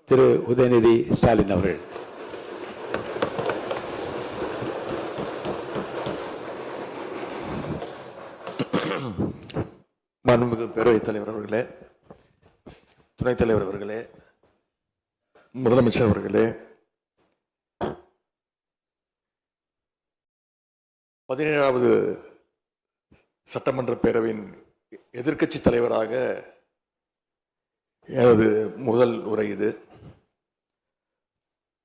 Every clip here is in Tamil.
திரு உதயநிதி ஸ்டாலின் அவர்கள். மாண்புமிகு பேரவைத் தலைவர் அவர்களே, துணைத் தலைவர் அவர்களே, முதலமைச்சர் அவர்களே, 17வது சட்டமன்ற பேரவையின் எதிர்க்கட்சி தலைவராக எனது முதல் உரை இது.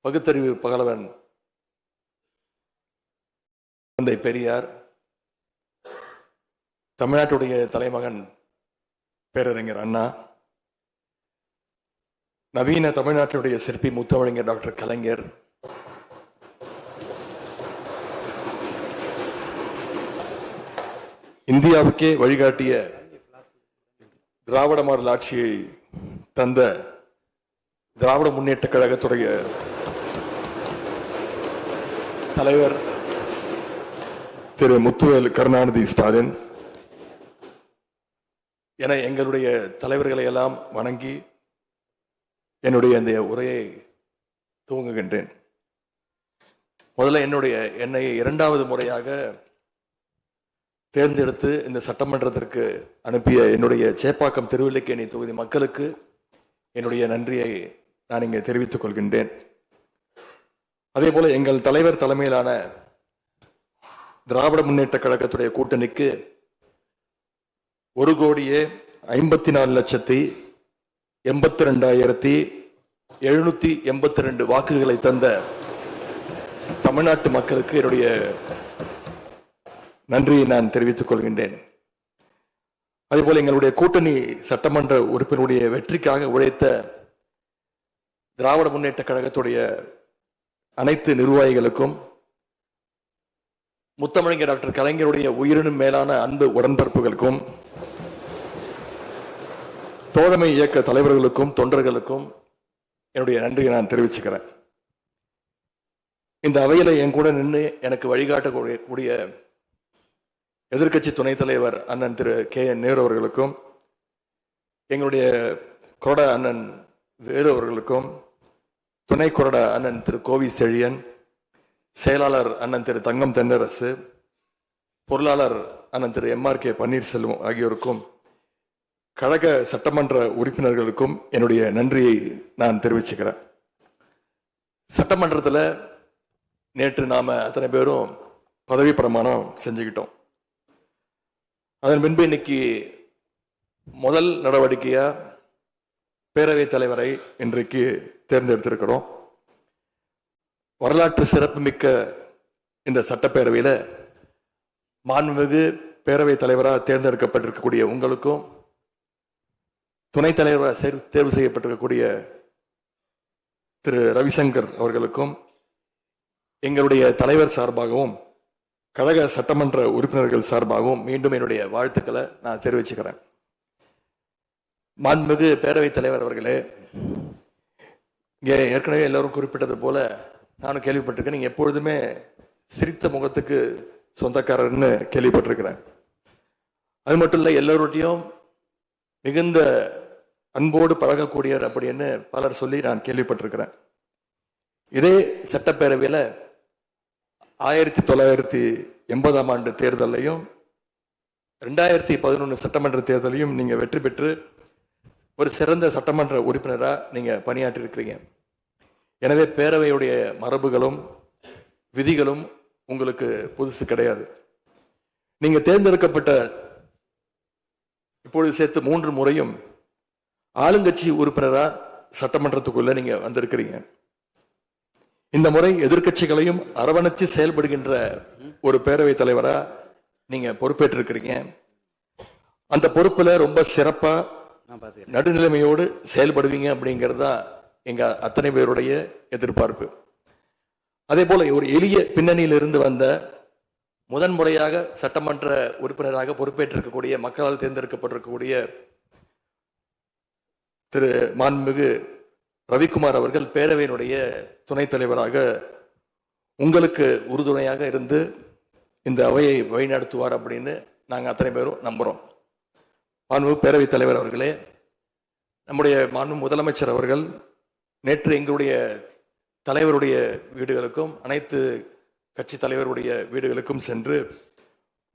பகுத்தறிவு பகலவன் தந்தை பெரியார், தமிழ்நாட்டுடைய தலைமகன் பேரறிஞர் அண்ணா, நவீன தமிழ்நாட்டினுடைய சிற்பி முத்தமிழறிஞர் டாக்டர் கலைஞர், இந்தியாவுக்கே வழிகாட்டிய திராவிட மாடல் ஆட்சியை தந்த திராவிட முன்னேற்ற கழகத்துடைய தலைவர் திரு முத்துவேல் கருணாநிதி ஸ்டாலின் என எங்களுடைய தலைவர்களை எல்லாம் வணங்கி என்னுடைய இந்த உரையை துவங்குகின்றேன். முதல்ல என்னை 2வது முறையாக தேர்ந்தெடுத்து இந்த சட்டமன்றத்திற்கு அனுப்பிய என்னுடைய சேப்பாக்கம் திருவல்லிக்கேணி தொகுதி மக்களுக்கு என்னுடைய நன்றியை நான் இங்கே தெரிவித்துக் கொள்கின்றேன். அதே போல எங்கள் தலைவர் தலைமையிலான திராவிட முன்னேற்ற கழகத்துடைய கூட்டணிக்கு 1,52,82,782 வாக்குகளை தந்த தமிழ்நாட்டு மக்களுக்கு என்னுடைய நன்றியை நான் தெரிவித்துக் கொள்கின்றேன். அதேபோல எங்களுடைய கூட்டணி சட்டமன்ற உறுப்பினருடைய வெற்றிக்காக உழைத்த திராவிட முன்னேற்ற கழகத்துடைய அனைத்து நிர்வாகிகளுக்கும், முத்தமிழறிஞர் டாக்டர் கலைஞருடைய உயிரினும் மேலான அன்பு உடன்பிறப்புகளுக்கும், தோழமை இயக்க தலைவர்களுக்கும் தொண்டர்களுக்கும் என்னுடைய நன்றியை நான் தெரிவிச்சுக்கிறேன். இந்த அவையில என் கூட நின்று எனக்கு வழிகாட்டக்கூடிய எதிர்க்கட்சி துணைத் தலைவர் அண்ணன் திரு KN நேரு அவர்களுக்கும், எங்களுடைய கொறடா அண்ணன் வேறு அவர்களுக்கும், துணை கொறடா அண்ணன் திரு கோவி செழியன், செயலாளர் அண்ணன் திரு தங்கம் தென்னரசு, பொருளாளர் அண்ணன் திரு MRK பன்னீர்செல்வம் ஆகியோருக்கும், கழக சட்டமன்ற உறுப்பினர்களுக்கும் என்னுடைய நன்றியை நான் தெரிவிச்சுக்கிறேன். சட்டமன்றத்தில் நேற்று நாம அத்தனை பேரும் பதவி பிரமாணம் செஞ்சுக்கிட்டோம். அதன் பின்பு இன்னைக்கு முதல் நடவடிக்கையா பேரவைத் தலைவரை இன்றைக்கு தேர்ந்தெடுத்திருக்கிறோம். வரலாற்று சிறப்புமிக்க இந்த சட்டப்பேரவையில் மாண்புமிகு பேரவைத் தலைவராக தேர்ந்தெடுக்கப்பட்டிருக்கக்கூடிய உங்களுக்கும், துணைத் தலைவராக தேர்வு செய்யப்பட்டிருக்கக்கூடிய திரு ரவிசங்கர் அவர்களுக்கும், எங்களுடைய தலைவர் சார்பாகவும் கழக சட்டமன்ற உறுப்பினர்கள் சார்பாகவும் மீண்டும் என்னுடைய வாழ்த்துக்களை நான் தெரிவிச்சுக்கிறேன். மாண்புமிகு பேரவைத் தலைவர் அவர்களே, இங்கே ஏற்கனவே எல்லாரும் குறிப்பிட்டது போல நானும் கேள்விப்பட்டிருக்கேன். நீங்க எப்பொழுதுமே சிரித்த முகத்துக்கு சொந்தக்காரர்னு கேள்விப்பட்டிருக்கிறேன். அது மட்டும் இல்லை, எல்லோருடையும் மிகுந்த அன்போடு பழகக்கூடியவர் அப்படின்னு பலர் சொல்லி நான் கேள்விப்பட்டிருக்கிறேன். இதே சட்டப்பேரவையில் 1980ஆம் ஆண்டு தேர்தலையும் 2011 சட்டமன்ற தேர்தலையும் நீங்க வெற்றி பெற்று ஒரு சிறந்த சட்டமன்ற உறுப்பினராக நீங்க பணியாற்றி இருக்கிறீங்க. எனவே பேரவையுடைய மரபுகளும் விதிகளும் உங்களுக்கு புதுசு கிடையாது. நீங்க தேர்ந்தெடுக்கப்பட்ட இப்பொழுது சேர்த்து 3 முறையும் ஆளுங்கட்சி உறுப்பினராக சட்டமன்றத்துக்குள்ள நீங்க வந்திருக்கிறீங்க. இந்த முறை எதிர்க்கட்சிகளையும் அரவணைச்சு செயல்படுகின்ற ஒரு பேரவைத் தலைவரா நீங்க பொறுப்பேற்றிருக்கிறீங்க. அந்த பொறுப்புல ரொம்ப சிறப்பா நடுநிலைமையோடு செயல்படுவீங்க அப்படிங்கிறதா எங்க அத்தனை பேருடைய எதிர்பார்ப்பு. அதே போல ஒரு எளிய பின்னணியிலிருந்து வந்த முதன்முறையாக சட்டமன்ற உறுப்பினராக பொறுப்பேற்றிருக்கக்கூடிய, மக்களால் தேர்ந்தெடுக்கப்பட்டிருக்கக்கூடிய திரு மாண்புமிகு ரவிக்குமார் அவர்கள் பேரவையினுடைய துணைத் தலைவராக உங்களுக்கு உறுதுணையாக இருந்து இந்த அவையை வழிநடத்துவார் அப்படின்னு நாங்கள் அத்தனை பேரும் நம்புகிறோம். மாண்புமிகு பேரவைத் தலைவர் அவர்களே, நம்முடைய மாண்பு முதலமைச்சர் அவர்கள் நேற்று எங்களுடைய தலைவருடைய வீடுகளுக்கும் அனைத்து கட்சி தலைவருடைய வீடுகளுக்கும் சென்று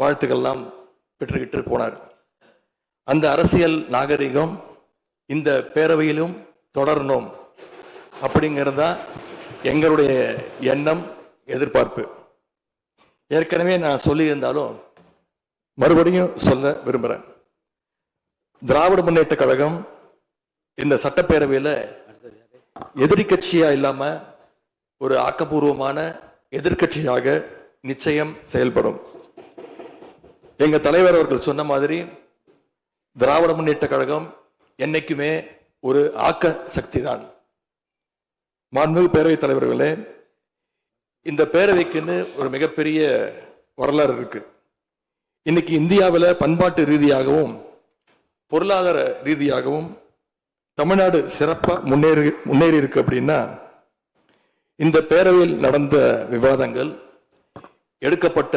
வாழ்த்துக்கள்லாம் பெற்றுக்கிட்டு போனார். அந்த அரசியல் நாகரிகம் இந்த பேரவையிலும் தொடரணும் அப்படிங்கிறதா எங்களுடைய எண்ணம், எதிர்பார்ப்பு. ஏற்கனவே நான் சொல்லியிருந்தாலும் மறுபடியும் சொல்ல விரும்புகிறேன். திராவிட முன்னேற்ற கழகம் இந்த சட்டப்பேரவையில் எதிரி கட்சியா இல்லாம ஒரு ஆக்கப்பூர்வமான எதிர்கட்சியாக நிச்சயம் செயல்படும். எங்க தலைவர் அவர்கள் சொன்ன மாதிரி திராவிட முன்னேற்ற கழகம் என்னைக்குமே ஒரு ஆக்க சக்தி தான். மாண்புமிகு பேரவைத் தலைவர்களே, இந்த பேரவைக்குன்னு ஒரு மிகப்பெரிய வரலாறு இருக்கு. இன்னைக்கு இந்தியாவில் பண்பாட்டு ரீதியாகவும் பொருளாதார ரீதியாகவும் தமிழ்நாடு சிறப்பா முன்னேறி இருக்கு அப்படின்னா இந்த பேரவையில் நடந்த விவாதங்கள், எடுக்கப்பட்ட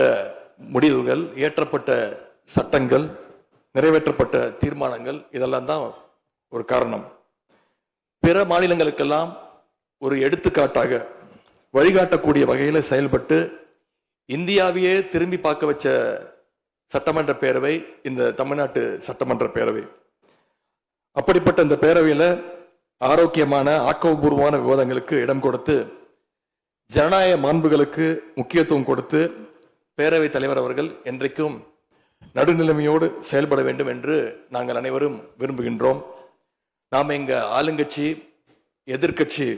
முடிவுகள், இயற்றப்பட்ட சட்டங்கள், நிறைவேற்றப்பட்ட தீர்மானங்கள், இதெல்லாம் தான் ஒரு காரணம். பிற மாநிலங்களுக்கெல்லாம் ஒரு எடுத்துக்காட்டாக வழிகாட்டக்கூடிய வகையில் செயல்பட்டு இந்தியாவையே திரும்பி பார்க்க வச்ச சட்டமன்ற பேரவை இந்த தமிழ்நாட்டு சட்டமன்ற பேரவை. அப்படிப்பட்ட இந்த பேரவையில் ஆரோக்கியமான ஆக்கப்பூர்வமான விவாதங்களுக்கு இடம் கொடுத்து ஜனநாயக மாண்புகளுக்கு முக்கியத்துவம் கொடுத்து பேரவைத் தலைவர் அவர்கள் என்றைக்கும் நடுநிலைமையோடு செயல்பட வேண்டும் என்று நாங்கள் அனைவரும் விரும்புகின்றோம். நாம் எங்க ஆளுங்கட்சி எதிர்கட்சி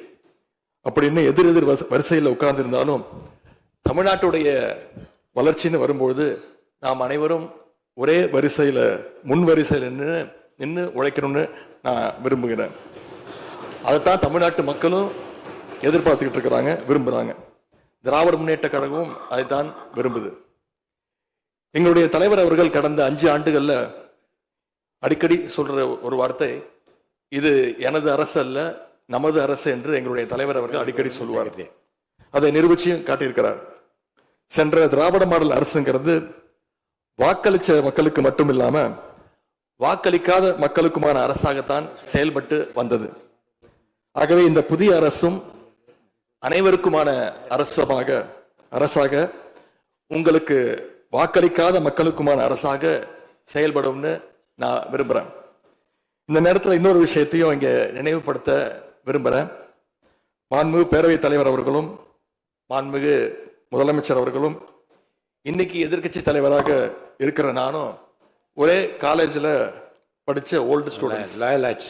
அப்படின்னு எதிர் வரிசையில் உட்கார்ந்து இருந்தாலும் தமிழ்நாட்டுடைய வளர்ச்சின்னு வரும்போது நாம் அனைவரும் ஒரே வரிசையில முன் வரிசையில் நின்று உழைக்கணும்னு நான் விரும்புகிறேன். அதைத்தான் தமிழ்நாட்டு மக்களும் எதிர்பார்த்துக்கிட்டு இருக்கிறாங்க, விரும்புறாங்க. திராவிட முன்னேற்ற கழகமும் அதைத்தான் விரும்புது. எங்களுடைய தலைவர் அவர்கள் கடந்த 5 ஆண்டுகள்ல அடிக்கடி சொல்ற ஒரு வார்த்தை, இது எனது அரசு அல்ல நமது அரசு என்று எங்களுடைய தலைவர் அவர்கள் அடிக்கடி சொல்லுவார். அதை நிரூபிச்சியும் காட்டியிருக்கிறார். சென்ற திராவிட மாடல் அரசுங்கிறது வாக்களிச்ச மக்களுக்கு மட்டும் இல்லாம வாக்களிக்காத மக்களுக்குமான அரசாகத்தான் செயல்பட்டு வந்தது. ஆகவே இந்த புதிய அரசும் அனைவருக்குமான அரசாக உங்களுக்கு வாக்களிக்காத மக்களுக்குமான அரசாக செயல்படும்னு நான் விரும்புறேன். இந்த நேரத்தில் இன்னொரு விஷயத்தையும் இங்க நினைவுபடுத்த விரும்புறேன். மாண்புமிகு பேரவைத் தலைவர் அவர்களும் மாண்புமிகு முதலமைச்சர் அவர்களும் இன்னைக்கு எதிர்கட்சி தலைவராக இருக்கிற நானும் ஒரே காலேஜில் படிச்ச ஓல்டு ஸ்டூடெண்ட்.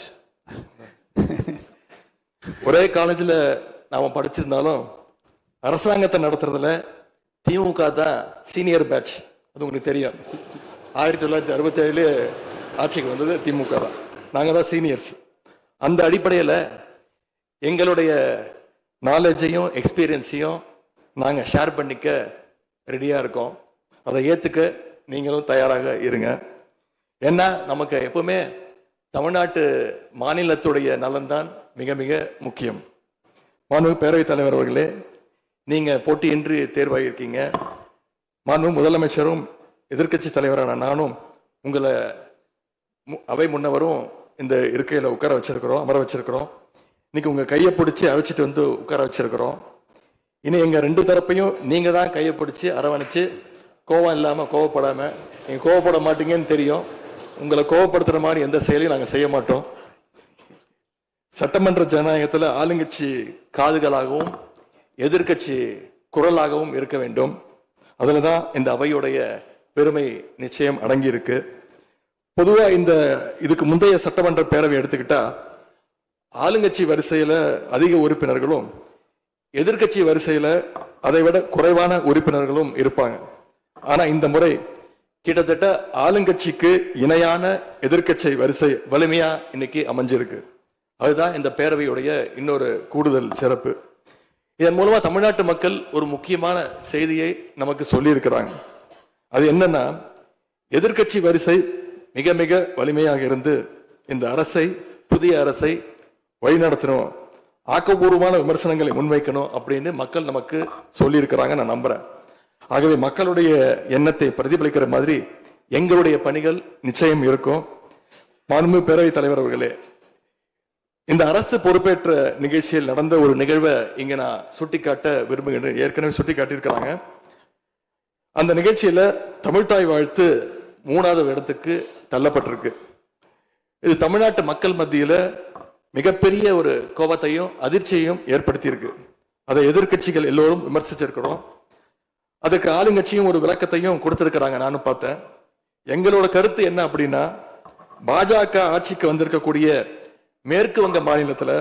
ஒரே காலேஜில் நாம படிச்சிருந்தாலும் அரசாங்கத்தை நடத்துறதுல திமுக தான் சீனியர் பேட்ச். அது உங்களுக்கு தெரியும். 1967 ஆட்சிக்கு வந்தது திமுக தான். நாங்கள் தான் சீனியர்ஸ். அந்த அடிப்படையில் எங்களுடைய நாலேஜையும் எக்ஸ்பீரியன்ஸையும் நாங்கள் ஷேர் பண்ணிக்க ரெடியாக இருக்கோம். அதை ஏற்றுக்க நீங்களும் தயாராக இருங்க. ஏன்னா நமக்கு எப்பவுமே தமிழ்நாட்டு மாநிலத்துடைய நலன்தான் மிக மிக முக்கியம். மாண்புமிகு பேரவைத் தலைவர் அவர்களே, நீங்க போட்டியின்றி தேர்வாகியிருக்கீங்க. மாண்புமிகு முதலமைச்சரும் எதிர்கட்சி தலைவரான நானும் உங்களை அவை முன்னவரும் இந்த இருக்கையில் உட்கார வச்சிருக்கிறோம், அமர வச்சிருக்கிறோம். இன்னைக்கு உங்க கையை பிடிச்சி அழைச்சிட்டு வந்து உட்கார வச்சிருக்கிறோம். இனி எங்க 2 தரப்பையும் நீங்க தான் கையை பிடிச்சி அரவணைச்சு கோவம் இல்லாம கோவப்படாம, நீங்க கோவப்பட மாட்டீங்கன்னு தெரியும். உங்களை கோவப்படுத்துற மாதிரி எந்த செயலையும் நாங்கள் செய்ய மாட்டோம். சட்டமன்ற ஜனநாயகத்தில் ஆளுங்கட்சி காதுகளாகவும் எதிர்கட்சி குரலாகவும் இருக்க வேண்டும். அதுல தான் இந்த அவையுடைய பெருமை நிச்சயம் அடங்கி இருக்கு. பொதுவா இதுக்கு முந்தைய சட்டமன்ற பேரவை எடுத்துக்கிட்டா ஆளுங்கட்சி வரிசையில அதிக உறுப்பினர்களும் எதிர்கட்சி வரிசையில அதை விட குறைவான உறுப்பினர்களும் இருப்பாங்க. ஆனா இந்த முறை கிட்டத்தட்ட ஆளுங்கட்சிக்கு இணையான எதிர்கட்சி வரிசை வலிமையா இன்னைக்கு அமைஞ்சிருக்கு. அதுதான் இந்த பேரவையுடைய இன்னொரு கூடுதல் சிறப்பு. இதன் மூலமா தமிழ்நாட்டு மக்கள் ஒரு முக்கியமான செய்தியை நமக்கு சொல்லி இருக்கிறாங்க. அது என்னன்னா, எதிர்கட்சி வரிசை மிக மிக வலிமையாக இருந்து இந்த அரசை, புதிய அரசை வழிநடத்தணும், ஆக்கப்பூர்வமான விமர்சனங்களை முன்வைக்கணும் அப்படின்னு மக்கள் நமக்கு சொல்லி இருக்கிறாங்க. நான் நம்புறேன். ஆகவே மக்களுடைய எண்ணத்தை பிரதிபலிக்கிற மாதிரி எங்களுடைய பணிகள் நிச்சயம் இருக்கும். மாண்புமிகு பேரவைத் தலைவர் அவர்களே, இந்த அரசு பொறுப்பேற்ற நிகழ்ச்சியில் நடந்த ஒரு நிகழ்வை இங்க நான் சுட்டிக்காட்ட விரும்புகின்றேன். ஏற்கனவே சுட்டிக்காட்டியிருக்கிறாங்க. அந்த நிகழ்ச்சியில தமிழ்தாய் வாழ்த்து 3வது இடத்துக்கு தள்ளப்பட்டிருக்கு. இது தமிழ்நாட்டு மக்கள் மத்தியில மிகப்பெரிய ஒரு கோபத்தையும் அதிர்ச்சியையும் ஏற்படுத்தியிருக்கு. அதை எதிர்கட்சிகள் எல்லோரும் விமர்சிச்சிருக்கிறோம். அதுக்கு ஆளுங்கட்சியும் ஒரு விளக்கத்தையும் கொடுத்திருக்கிறாங்க, நானும் பார்த்தேன். எங்களோட கருத்து என்ன அப்படின்னா, பாஜக ஆட்சிக்கு வந்திருக்கக்கூடிய மேற்கு வங்க மாநிலத்தில்